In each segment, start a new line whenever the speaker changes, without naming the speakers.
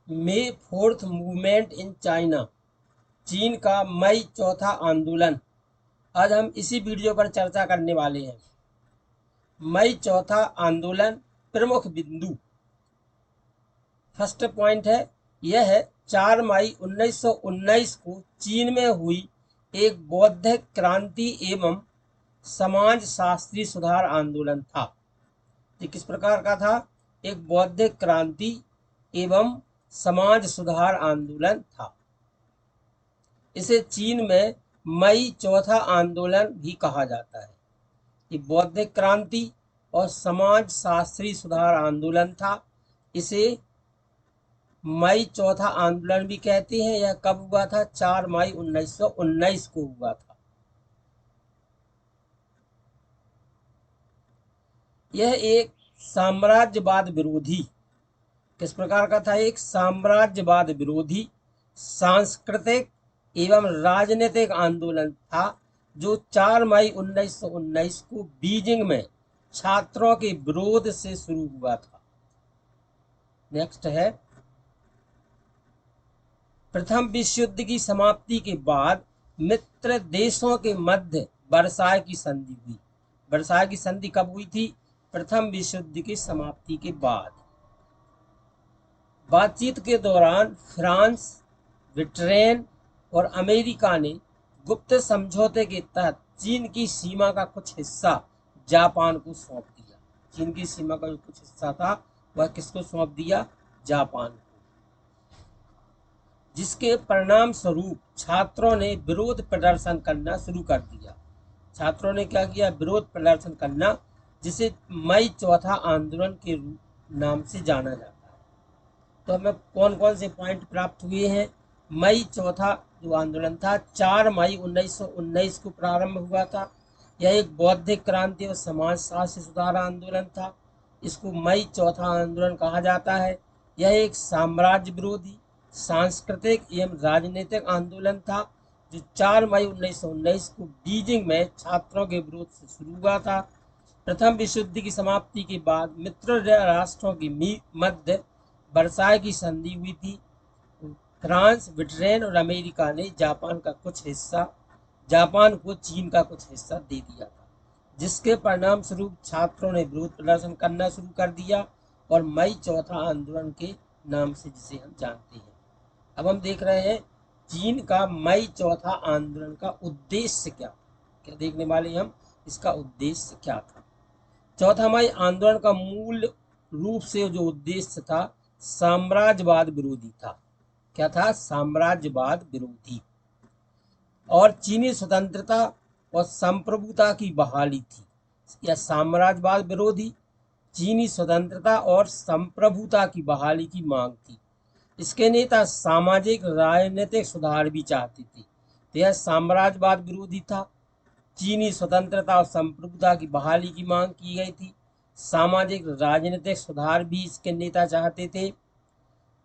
May fourth movement in China, चीन का मई चौथा आंदोलन। आज हम इसी वीडियो पर चर्चा करने वाले हैं। मई चौथा आंदोलन, प्रमुख बिंदु। फर्स्ट पॉइंट है, यह है 4 मई 1919 को चीन में हुई एक बौद्धिक क्रांति एवं समाज शास्त्री सुधार आंदोलन था। ये किस प्रकार का था? एक बौद्धिक क्रांति एवं समाज सुधार आंदोलन था। इसे चीन में मई चौथा आंदोलन भी कहा जाता है। ये बौद्धिक क्रांति और समाज शास्त्री सुधार आंदोलन था। इसे मई चौथा आंदोलन भी कहते हैं। यह कब हुआ था? 4 मई 1919 को हुआ था। यह एक साम्राज्यवाद विरोधी, किस प्रकार का था? एक साम्राज्यवाद विरोधी सांस्कृतिक एवं राजनीतिक आंदोलन था, जो 4 मई 1919 को बीजिंग में छात्रों के विरोध से शुरू हुआ था। नेक्स्ट है, प्रथम विश्व युद्ध की समाप्ति के बाद मित्र देशों के मध्य वर्साय की संधि हुई। वर्साय की संधि कब हुई थी? प्रथम विश्व युद्ध की समाप्ति के बाद। बातचीत के दौरान फ्रांस, ब्रिटेन और अमेरिका ने गुप्त समझौते के तहत चीन की सीमा का कुछ हिस्सा जापान को सौंप दिया। चीन की सीमा का जो कुछ हिस्सा था वह किसको सौंप दिया? जापान को। जिसके परिणाम स्वरूप छात्रों ने विरोध प्रदर्शन करना शुरू कर दिया। छात्रों ने क्या किया? विरोध प्रदर्शन करना, जिसे मई चौथा आंदोलन के नाम से जाना जाता है। तो हमें कौन कौन से पॉइंट प्राप्त हुए हैं? मई चौथा जो आंदोलन था 4 मई 1919 को प्रारंभ हुआ था। यह एक बौद्धिक क्रांति और समाज शास्त्र सुधार आंदोलन था। इसको मई चौथा आंदोलन कहा जाता है। यह एक साम्राज्य विरोधी सांस्कृतिक एवं राजनीतिक आंदोलन था, जो 4 मई 1919 को बीजिंग में छात्रों के विरोध से शुरू हुआ था। प्रथम विश्व युद्ध की समाप्ति के बाद मित्र राष्ट्रों के मध्य वर्साय की संधि हुई थी। फ्रांस, ब्रिटेन और अमेरिका ने जापान को चीन का कुछ हिस्सा दे दिया था, जिसके परिणाम स्वरूप छात्रों ने विरोध प्रदर्शन करना शुरू कर दिया और मई चौथा आंदोलन के नाम से जिसे हम जानते हैं। अब हम देख रहे हैं चीन का मई चौथा आंदोलन का उद्देश्य क्या था। क्या देखने वाले हम? इसका उद्देश्य क्या था? चौथा मई आंदोलन का मूल रूप से जो उद्देश्य था, साम्राज्यवाद विरोधी था। क्या था? साम्राज्यवाद विरोधी और चीनी स्वतंत्रता और संप्रभुता की बहाली थी। यह साम्राज्यवाद विरोधी, चीनी स्वतंत्रता और संप्रभुता की बहाली की मांग थी। इसके नेता सामाजिक राजनीतिक सुधार भी चाहते थे। तो यह साम्राज्यवाद विरोधी था, चीनी स्वतंत्रता और संप्रभुता की बहाली की मांग की गई थी। सामाजिक राजनीतिक सुधार भी इसके नेता चाहते थे।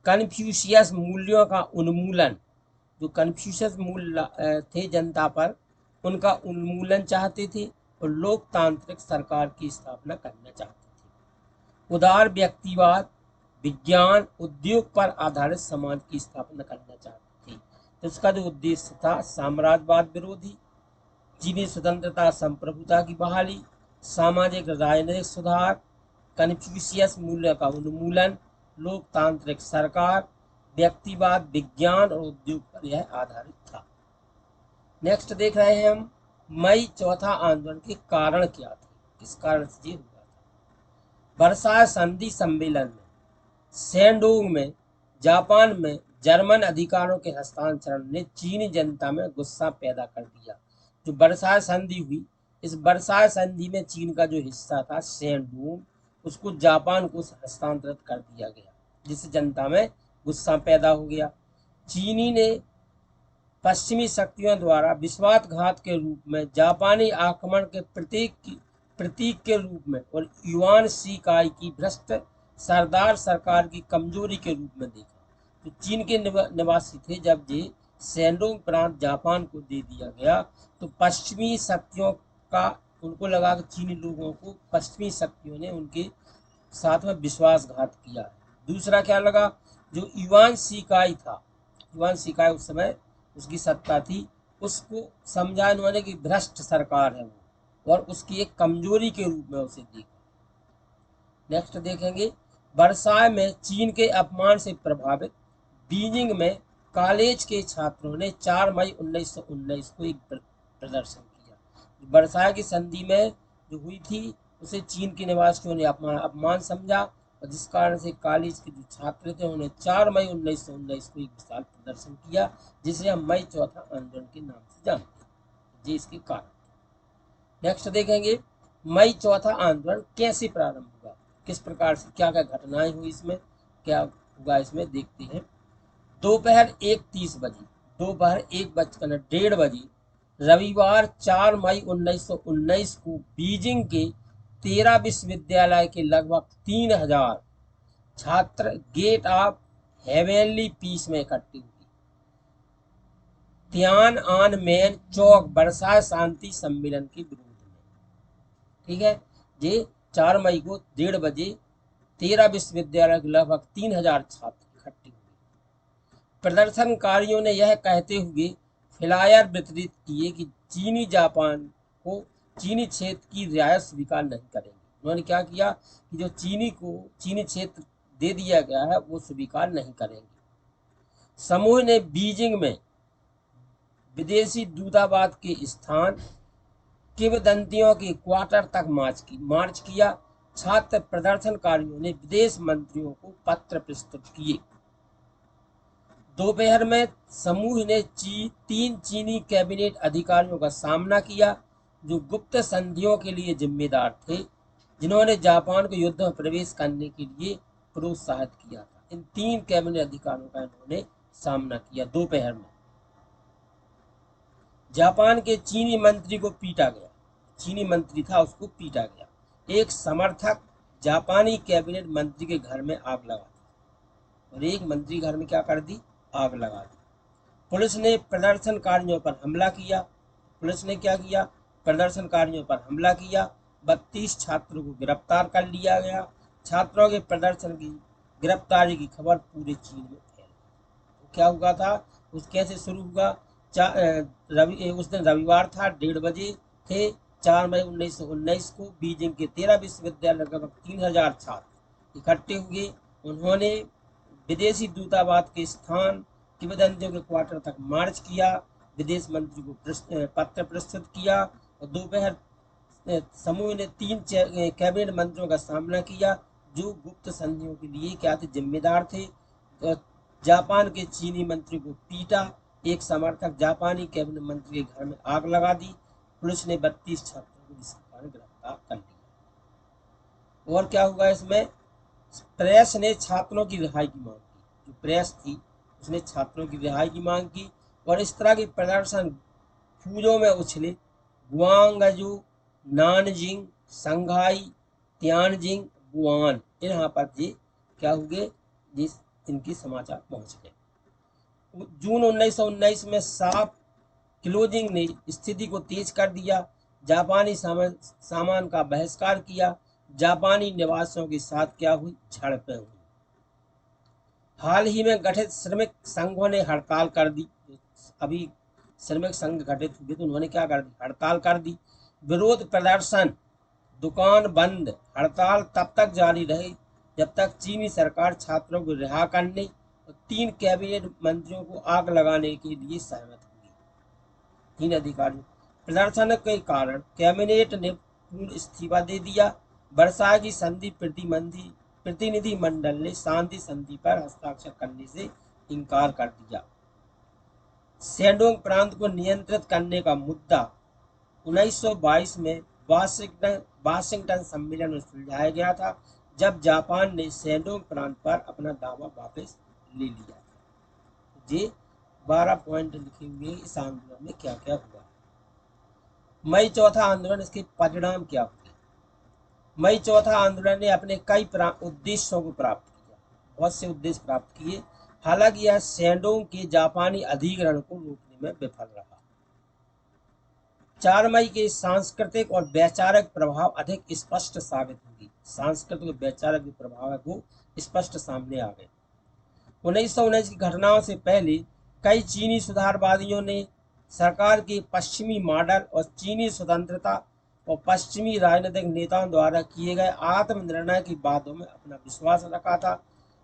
कन्फ्यूशियस मूल्यों का उन्मूलन, जो कन्फ्यूशियस मूल्य थे जनता पर, उनका उन्मूलन चाहते थे और लोकतांत्रिक सरकार की स्थापना करना चाहते थे। उदार व्यक्तिवाद, विज्ञान, उद्योग पर आधारित समाज की स्थापना करना चाहते थे। तो इसका जो उद्देश्य था, साम्राज्यवाद विरोधी, चीनी स्वतंत्रता संप्रभुता की बहाली, सामाजिक राजनीतिक सुधार, कन्फ्यूशियस मूल्य का उन्मूलन, लोकतांत्रिक सरकार, व्यक्तिवाद, विज्ञान और उद्योग पर यह आधारित था। नेक्स्ट देख रहे हैं हम मई चौथा आंदोलन के कारण क्या थे, किस कारण से ये हुआ था। वर्साय संधि सम्मेलन में शेंडोंग में जापान में जर्मन अधिकारों के हस्तांतरण ने चीनी जनता में गुस्सा पैदा कर दिया। जो वर्साय संधि हुई, इस वर्साय संधि में चीन का जो हिस्सा था शेंडोंग, उसको जापान को हस्तांतरित कर दिया गया, जिससे जनता में गुस्सा पैदा हो गया। चीनी ने पश्चिमी शक्तियों द्वारा विश्वासघात के रूप में जापानी आक्रमण के प्रतीक के रूप में और युआन शिकाई की भ्रष्ट सरदार सरकार की कमजोरी के रूप में देखा। तो चीन के निवासी थे, जब ये शेंडोंग प्रांत जापान को दे दिया गया तो पश्चिमी शक्तियों का, उनको लगा कि चीनी लोगों को पश्चिमी शक्तियों ने उनके साथ में विश्वासघात किया। दूसरा क्या लगा? जो युवान शिकाई था, युवान शिकाई उस समय उसकी सत्ता थी, उसको समझा इन्होंने कि भ्रष्ट सरकार है वो, और उसकी एक कमजोरी के रूप में उसे देखा। नेक्स्ट देखेंगे, वर्साय में चीन के अपमान से प्रभावित बीजिंग में कॉलेज के छात्रों ने 4 मई 1919 को एक प्रदर्शन किया। वर्साय की संधि में जो हुई थी उसे चीन के निवासियों ने अपमान समझा, और जिस कारण से कॉलेज के जो छात्र थे उन्होंने 4 मई 1919 को एक विशाल प्रदर्शन किया, जिसे हम मई चौथा आंदोलन के नाम से जानते हैं। जी इसके कारण। नेक्स्ट देखेंगे, मई चौथा आंदोलन कैसे प्रारंभ हुआ, किस प्रकार से क्या क्या घटनाएं हुई, इसमें क्या हुआ, इसमें देखते हैं। दोपहर 1:30 बजे, दोपहर 1:01 बजे रविवार 4 मई 1919 को बीजिंग के 13 विश्वविद्यालय के लगभग 3000 छात्र गेट ऑफ हेवेनली पीस में इकट्ठे हुए। तियानआनमेन चौक वर्साय शांति सम्मेलन के विरोध में। ठीक है, ये 4 मई को 1:30 बजे 13 विश्वविद्यालय के लगभग 3000 छात्र इकट्ठे हुए। प्रदर्शनकारियों ने यह कहते हुए फ्लायर वितरित किए कि चीनी जापान को चीनी क्षेत्र की रियायत स्वीकार नहीं करेंगे। उन्होंने क्या किया कि जो चीनी क्षेत्र दे दिया गया है वो स्वीकार नहीं करेंगे। समूह ने बीजिंग में विदेशी दूतावास के स्थान किंवदंतियों के क्वार्टर तक मार्च किया। छात्र प्रदर्शनकारियों ने विदेश मंत्रियों को पत्र प्रस्तुत किए। दोपहर में समूह ने 3 चीनी कैबिनेट अधिकारियों का सामना किया जो गुप्त संधियों के लिए जिम्मेदार थे, जिन्होंने जापान को युद्ध में प्रवेश करने के लिए प्रोत्साहित किया था। इन 3 कैबिनेट अधिकारियों का इन्होंने सामना किया। दोपहर में जापान के चीनी मंत्री को पीटा गया, चीनी मंत्री था उसको पीटा गया। एक समर्थक जापानी कैबिनेट मंत्री के घर में आग लगा दी, और एक मंत्री घर में क्या कर दी, आग लगा दी। पुलिस ने प्रदर्शनकारियों पर हमला किया, पुलिस ने क्या किया, प्रदर्शनकारियों पर हमला किया। 32 छात्रों को गिरफ्तार कर लिया गया। छात्रों के प्रदर्शन की गिरफ्तारी की खबर पूरे चीन में फैल गई। तो क्या हुआ था, उस कैसे शुरू हुआ, उस दिन रविवार था, 1:30 बजे थे, 4 मई 1919 को बीजिंग के 13 विश्वविद्यालय लगभग 3000 छात्र इकट्ठे हुए। उन्होंने विदेशी दूतावास के स्थान किंवदंतियों के क्वार्टर तक मार्च किया, विदेश मंत्री को पत्र प्रस्तुत किया, और दोपहर समूह ने 3 कैबिनेट मंत्रियों का सामना किया जो गुप्त संधियों के लिए क्या थे, जिम्मेदार थे। जापान के चीनी मंत्री को पीटा। एक समर्थक जापानी कैबिनेट मंत्री के घर में आग लगा दी। पुलिस ने 32 छात्रों को इस कारण गिरफ्तार कर लिया। और क्या हुआ इसमें, प्रेस ने छात्रों की रिहाई की मांग की, जो प्रेस थी उसने छात्रों की रिहाई की मांग की, और इस तरह के प्रदर्शन फूलों में उछले। गुआंगजू, नानजिंग, संघाई, तियानजिंग, गुआन, यहाँ पर ये क्या हुए, जिस इनकी समाचार पहुंच गए। जून 1919 में साफ क्लोजिंग ने स्थिति को तेज कर दिया। जापानी सामान का बहिष्कार किया। जापानी निवासियों के साथ क्या हुई, झड़पें हुई। हाल ही में गठित श्रमिक संघों ने हड़ताल कर दी। अभी श्रमिक संघ गठित हुए तो उन्होंने क्या कर दी, हड़ताल कर दी। विरोध प्रदर्शन, दुकान बंद, हड़ताल तब तक जारी रही जब तक चीनी सरकार छात्रों को रिहा करने और 3 कैबिनेट मंत्रियों को आग लगाने के लिए सहमत हुई। 3 अधिकारियों। प्रदर्शन के कारण कैबिनेट ने पूर्ण इस्तीफा दे दिया। वर्साय की संधि प्रतिनिधि मंडल ने शांति संधि पर हस्ताक्षर करने से इनकार कर दिया। शेंडोंग प्रांत को नियंत्रित करने का मुद्दा 1922 में वाशिंगटन सम्मेलन में सुलझाया गया था, जब जापान ने शेंडोंग प्रांत पर अपना दावा वापस ले लिया था। ये 12 पॉइंट लिखे हुए इस आंदोलन में क्या क्या हुआ। मई चौथा आंदोलन, इसके परिणाम क्या हुए। मई चौथा आंदोलन ने अपने कई उद्देश्यों को प्राप्त किया, बहुत से उद्देश्य प्राप्त किए। हालांकि यह शेंडोंग के जापानी अधिग्रहण को रोकने में विफल रहा। 4 मई के सांस्कृतिक और वैचारिक प्रभाव अधिक स्पष्ट साबित होगी। सांस्कृतिक और वैचारिक प्रभाव है वो स्पष्ट सामने आ गए। 1919 की घटनाओं से पहले कई चीनी सुधारवादियों ने सरकार के पश्चिमी मॉडल और चीनी स्वतंत्रता और पश्चिमी राजनीतिक नेताओं द्वारा किए गए आत्मनिर्णय की बातों में अपना विश्वास रखा था,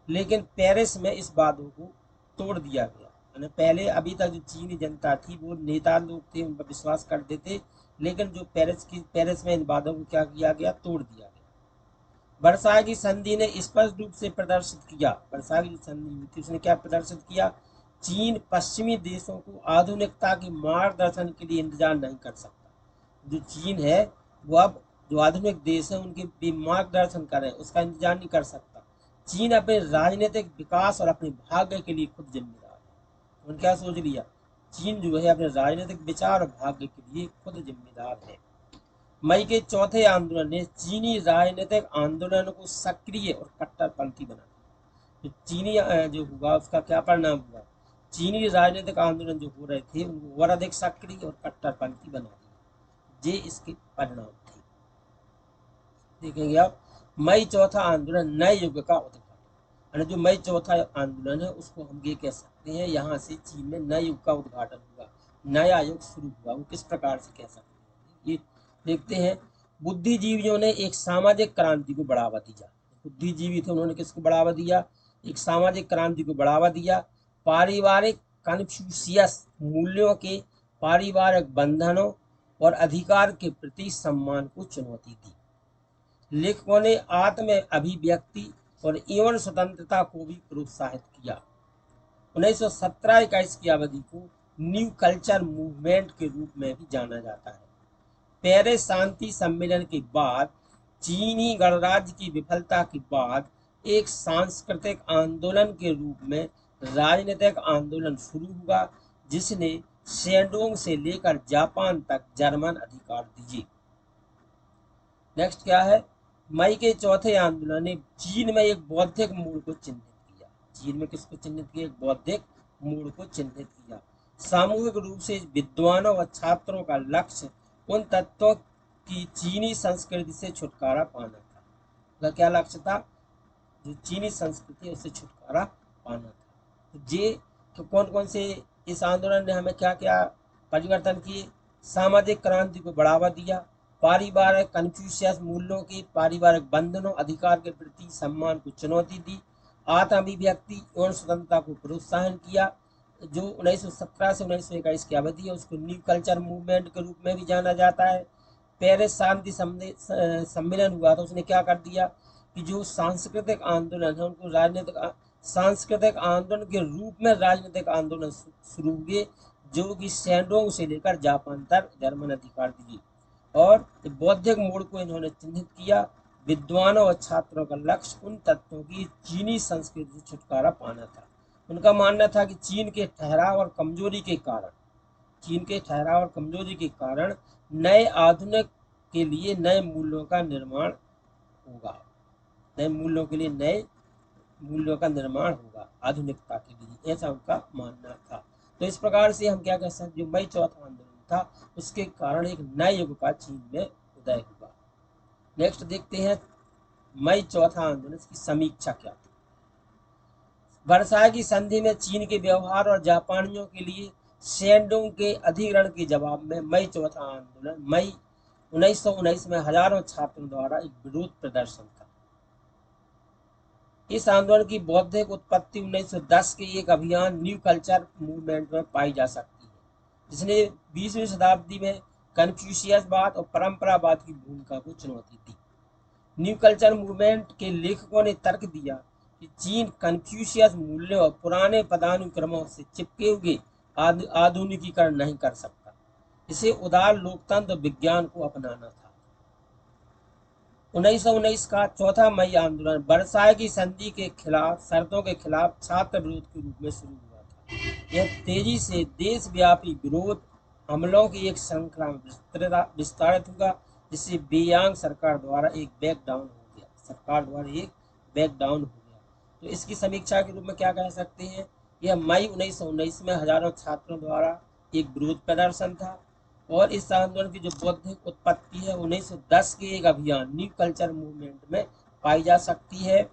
लेकिन पेरिस में इस बातों को तोड़ दिया गया। यानी पहले अभी तक जो चीनी जनता थी वो नेता लोग थे, उन पर विश्वास करते थे, लेकिन जो पेरिस में इन बातों को क्या किया गया, तोड़ दिया गया। वर्साई की संधि ने स्पष्ट रूप से प्रदर्शित किया, वर्साई की संधि हुई थी उसने क्या प्रदर्शित किया, चीन पश्चिमी देशों को आधुनिकता के मार्गदर्शन के लिए इंतजार नहीं कर सकता। जो चीन है वो अब जो आधुनिक देश है उनके भी मार्गदर्शन करें उसका इंतजार नहीं कर सकता। चीन अपने राजनीतिक विकास और अपने भाग्य के लिए खुद जिम्मेदार है। उन्होंने क्या सोच लिया, चीन जो है अपने राजनीतिक विचार और भाग्य के लिए खुद जिम्मेदार है। मई के चौथे आंदोलन ने चीनी राजनीतिक आंदोलन को सक्रिय और कट्टरपंथी बना दिया। तो चीनी जो हुआ उसका क्या परिणाम हुआ, चीनी राजनीतिक आंदोलन जो हो रहे थे उनको और अधिक सक्रिय और कट्टरपंथी बना दिया। ये इसके परिणाम थे। देखेंगे आप, मई चौथा आंदोलन नए युग का उद्घाटन। जो मई चौथा आंदोलन है उसको हम ये कह सकते हैं, यहाँ से चीन में नए युग का उद्घाटन हुआ, नया युग शुरू हुआ। वो किस प्रकार से कह सकते हैं, ये देखते हैं। बुद्धिजीवियों ने एक सामाजिक क्रांति को बढ़ावा दिया। बुद्धिजीवी थे, उन्होंने किसको बढ़ावा दिया, एक सामाजिक क्रांति को बढ़ावा दिया। पारिवारिक कन्फ्यूशियस मूल्यों के, पारिवारिक बंधनों और अधिकार के प्रति सम्मान को चुनौती दी। लेखकों ने आत्म अभिव्यक्ति और यौन स्वतंत्रता को भी प्रोत्साहित किया। 1917-21 की अवधि को न्यू कल्चर मूवमेंट के रूप में भी जाना जाता है। पेरिस शांति सम्मेलन के बाद, चीनी गणराज्य की विफलता के बाद एक सांस्कृतिक आंदोलन के रूप में राजनीतिक आंदोलन शुरू हुआ, जिसने शेंडोंग से लेकर जापान तक जर्मन अधिकार दिए। नेक्स्ट क्या है, मई के चौथे आंदोलन ने चीन में एक बौद्धिक मोड़ को चिन्हित किया। चीन में किसको चिन्हित किया, एक बौद्धिक मोड़ को चिन्हित किया। सामूहिक रूप से विद्वानों व छात्रों का लक्ष्य उन तत्वों की चीनी संस्कृति से छुटकारा पाना था। उनका क्या लक्ष्य था, जो चीनी संस्कृति उससे छुटकारा पाना था। तो कौन कौन से इस आंदोलन ने हमें क्या क्या परिवर्तन किए, सामाजिक क्रांति को बढ़ावा दिया, पारिवारिक कन्फ्यूशियस मूल्यों के, पारिवारिक बंधनों, अधिकार के प्रति सम्मान को चुनौती दी, आत्म अभिव्यक्ति और स्वतंत्रता को प्रोत्साहन किया। जो 1917 से 1921 की अवधि है उसको न्यू कल्चर मूवमेंट के रूप में भी जाना जाता है। पेरिस शांति सम्मेलन हुआ था, उसने क्या कर दिया कि जो सांस्कृतिक आंदोलन है उनको राजनीतिक सांस्कृतिक आंदोलन के रूप में राजनीतिक आंदोलन शुरू हुए, जो कि शेंडोंग से लेकर जापान तक जर्मन अधिकार दिए। और बौद्धिक मोड़ को इन्होंने चिन्हित किया। विद्वानों और छात्रों का लक्ष्य उन तत्वों की चीनी संस्कृति से छुटकारा पाना था। उनका मानना था कि चीन के ठहराव और कमजोरी के कारण नए आधुनिक के लिए नए मूल्यों का निर्माण होगा, नए मूल्यों के लिए नए मूल्यों का निर्माण होगा आधुनिकता के लिए, ऐसा उनका मानना था। तो इस प्रकार से हम क्या कह सकते हैं, जो मई चौथा आंदोलन था उसके कारण एक नए युग का चीन में उदय हुआ। नेक्स्ट देखते हैं, मई चौथा आंदोलन की समीक्षा क्या थी। वर्साई की संधि में चीन के व्यवहार और जापानियों के लिए शेंडोंग के अधिग्रहण के जवाब में मई चौथा आंदोलन मई 1919 में हजारों छात्रों द्वारा एक विरोध प्रदर्शन था। इस आंदोलन की बौद्धिक उत्पत्ति 1910 के एक अभियान न्यू कल्चर मूवमेंट में पाई जा सकती है, जिसने 20वीं शताब्दी में कन्फ्यूशियसवाद और परंपरावाद की भूमिका को चुनौती दी। न्यू कल्चर मूवमेंट के लेखकों ने तर्क दिया कि चीन कन्फ्यूशियस मूल्यों और पुराने पदानुक्रमों से चिपके हुए आधुनिकीकरण नहीं कर सकता, इसे उदार लोकतंत्र विज्ञान को अपनाना था। 1919 का चौथा मई आंदोलन वर्साई की संधि के खिलाफ शर्तों के खिलाफ छात्र विरोध के रूप में शुरू हुआ था। यह तेजी से देशव्यापी विरोध हमलों की एक श्रृंखला में विस्तारित हुआ, जिससे बेयांग सरकार द्वारा एक बैकडाउन हो गया। तो इसकी समीक्षा के रूप में क्या कह सकते हैं, यह मई 1919 में हजारों छात्रों द्वारा एक विरोध प्रदर्शन था, और इस आंदोलन की जो बौद्धिक उत्पत्ति है 1910 के एक अभियान न्यू कल्चर मूवमेंट में पाई जा सकती है।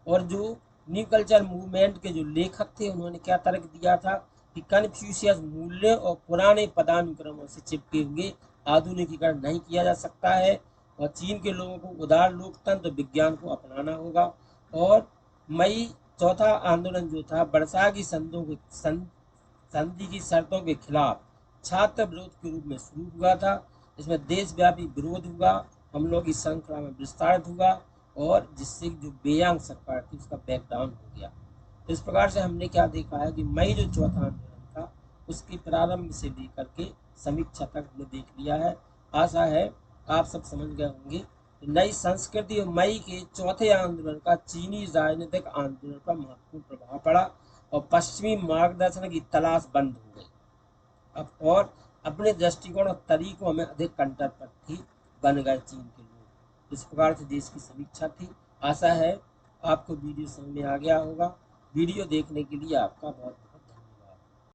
और जो न्यू कल्चर मूवमेंट के जो लेखक थे उन्होंने क्या तर्क दिया था कि कन्फ्यूशियस मूल्य और पुराने पदानुक्रमों से चिपके हुए आधुनिकीकरण नहीं किया जा सकता है और चीन के लोगों को उदार लोकतंत्र विज्ञान को अपनाना होगा। और मई चौथा आंदोलन जो था वर्षा की संधि की शर्तों के खिलाफ छात्र विरोध के रूप में शुरू हुआ था। इसमें देशव्यापी विरोध हुआ, हमलों की श्रृंखला में विस्तारित हुआ और जिससे जो बेयांग सरकार थी उसका बैकडाउन हो गया। तो इस प्रकार से हमने क्या देखा है कि मई जो चौथा आंदोलन था उसकी प्रारंभ से लेकर के समीक्षा तक हमने देख लिया है। आशा है आप सब समझ गए होंगे। नई संस्कृति और मई के चौथे आंदोलन का चीनी राजनीतिक आंदोलन पर महत्वपूर्ण प्रभाव पड़ा और पश्चिमी मार्गदर्शन की तलाश बंद हो गई। अब और अपने दृष्टिकोण और तरीकों में अधिक कट्टरपंथी बन गए चीन के लोग। इस प्रकार से देश की समीक्षा थी। आशा है आपको वीडियो समझ में आ गया होगा। वीडियो देखने के लिए आपका बहुत